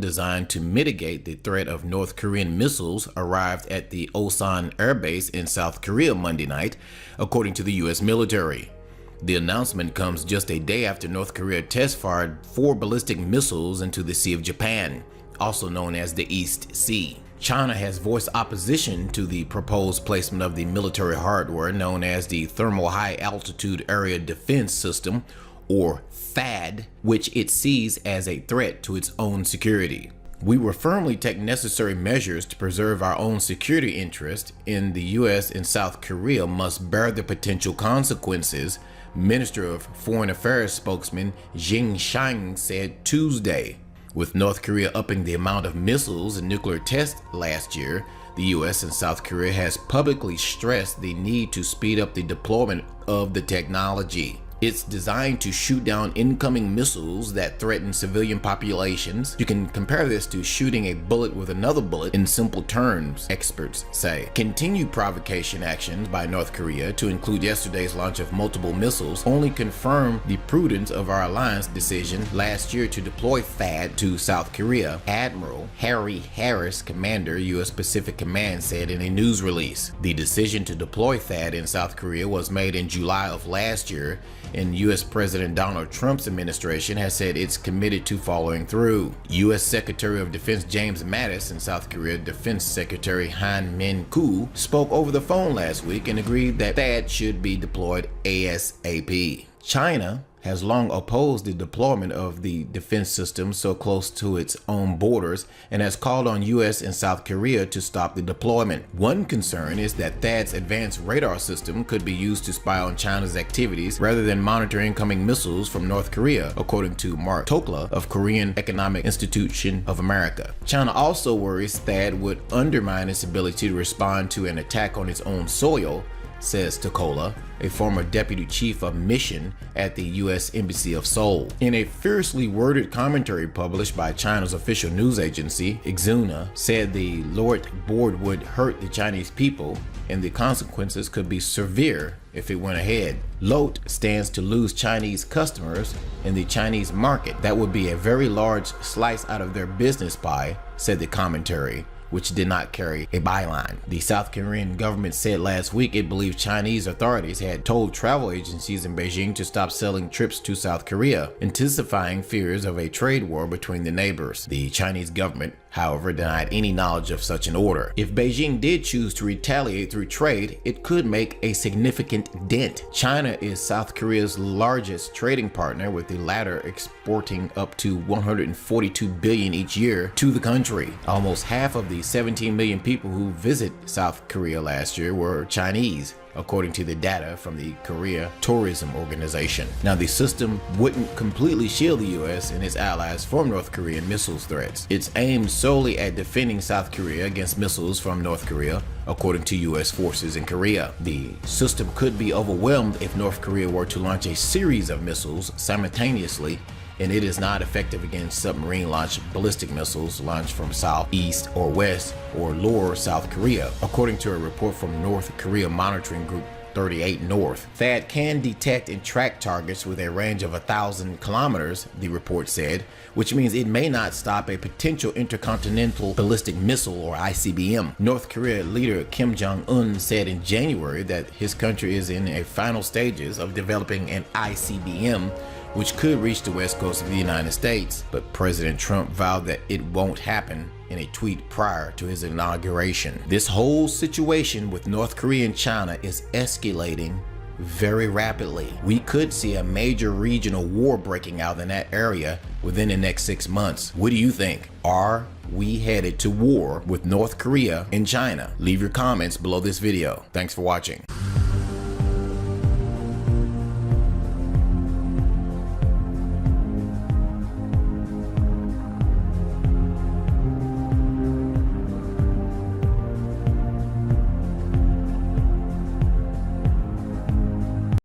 designed to mitigate the threat of North Korean missiles arrived at the Osan Air Base in South Korea Monday night, according to the U.S. military. The announcement comes just a day after North Korea test-fired 4 ballistic missiles into the Sea of Japan, also known as the East Sea. China has voiced opposition to the proposed placement of the military hardware known as the Thermal High Altitude Area Defense System, or THAAD, which it sees as a threat to its own security. We will firmly take necessary measures to preserve our own security interest in the U.S. and South Korea must bear the potential consequences, Minister of Foreign Affairs spokesman Jing Shang said Tuesday. With North Korea upping the amount of missiles and nuclear tests last year, the U.S. and South Korea has publicly stressed the need to speed up the deployment of the technology. It's designed to shoot down incoming missiles that threaten civilian populations. You can compare this to shooting a bullet with another bullet in simple terms, experts say. Continued provocation actions by North Korea, to include yesterday's launch of multiple missiles, only confirm the prudence of our alliance decision last year to deploy THAAD to South Korea, Admiral Harry Harris, commander, U.S. Pacific Command, said in a news release. The decision to deploy THAAD in South Korea was made in July of last year, and U.S. President Donald Trump's administration has said it's committed to following through. U.S. Secretary of Defense James Mattis and South Korea Defense Secretary Han Min-koo spoke over the phone last week and agreed that THAAD should be deployed ASAP. China has long opposed the deployment of the defense system so close to its own borders and has called on U.S. and South Korea to stop the deployment. One concern is that THAAD's advanced radar system could be used to spy on China's activities rather than monitor incoming missiles from North Korea, according to Mark Tokla of Korean Economic Institution of America. China also worries THAAD would undermine its ability to respond to an attack on its own soil, says Tokola, a former deputy chief of mission at the U.S. Embassy of Seoul. In a fiercely worded commentary published by China's official news agency, Xuna said the lowered board would hurt the Chinese people and the consequences could be severe if it went ahead. Lot stands to lose Chinese customers in the Chinese market. That would be a very large slice out of their business pie, said the commentary, which did not carry a byline. The South Korean government said last week it believed Chinese authorities had told travel agencies in Beijing to stop selling trips to South Korea, intensifying fears of a trade war between the neighbors. The Chinese government, however, denied any knowledge of such an order. If Beijing did choose to retaliate through trade, it could make a significant dent. China is South Korea's largest trading partner, with the latter exporting up to $142 billion each year to the country. Almost half of the 17 million people who visit South Korea last year were Chinese, according to the data from the Korea Tourism Organization. Now, the system wouldn't completely shield the U.S. and its allies from North Korean missiles threats. It's aimed solely at defending South Korea against missiles from North Korea, according to U.S. forces in Korea. The system could be overwhelmed if North Korea were to launch a series of missiles simultaneously, and it is not effective against submarine-launched ballistic missiles launched from south, east, or west, or lower South Korea, according to a report from North Korea Monitoring Group 38 North. THAAD can detect and track targets with a range of 1,000 kilometers, the report said, which means it may not stop a potential intercontinental ballistic missile, or ICBM. North Korea leader Kim Jong-un said in January that his country is in a final stages of developing an ICBM, which could reach the west coast of the United States, but President Trump vowed that it won't happen in a tweet prior to his inauguration. This whole situation with North Korea and China is escalating very rapidly. We could see a major regional war breaking out in that area within the next 6 months. What do you think? Are we headed to war with North Korea and China? Leave your comments below this video. Thanks for watching.